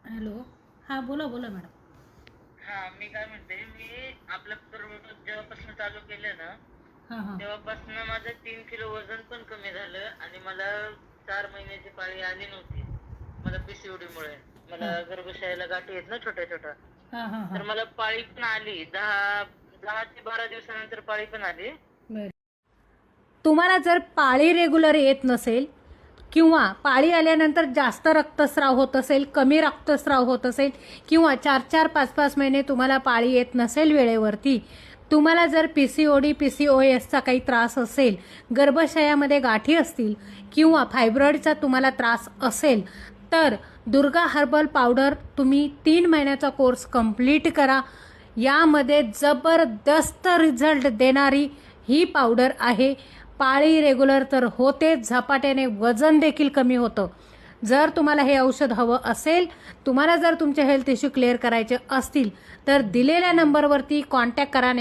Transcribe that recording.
Hello. हां, बोला बोला मॅडम. हा, मी काय म्हणते, मी आपलं जेव्हापासून चालू केलं ना, हां हां. तेव्हापासून माझं 3 किलो वजन पण कमी झालं आणि मला 4 महिन्याची पाळी आली नव्हती. मला पीसीओडी मुळे मला हां गर्भाशयाला गाठी आहेत ना छोट्या छोट्या. हां हां हां. तर मला पाळी पण आली. 10 ते 12 दिवसानंतर पाळी पण आली. बरं. तुम्हाला जर पाळी रेग्युलर येत नसेल किंवा पाळी आल्यानंतर जास्त रक्तस्राव होत असेल, कमी रक्तस्राव होत असेल किंवा 4-4, 5-5 महिने तुम्हाला पाळी येत नसेल वेळेवरती, तुम्हाला जर PCOD, PCOSचा काही त्रास असेल, गर्भाशयामध्ये गाठी असतील किंवा फायब्रॉइडचा तुम्हाला त्रास असेल, तर दुर्गा हर्बल पावडर तुम्ही 3 महिन्याचा कोर्स कंप्लीट करा. यामध्ये जबरदस्त रिझल्ट देणारी ही पावडर आहे. पाळी रेग्युलर तर होते, झपाट्याने वजन देखील कमी होतं. जर तुम्हाला हे औषध हवं असेल, तुम्हाला जर तुमचे हेल्थ इश्यू क्लिअर करायचे असतील, तर दिलेल्या नंबरवरती कॉन्टॅक्ट करा.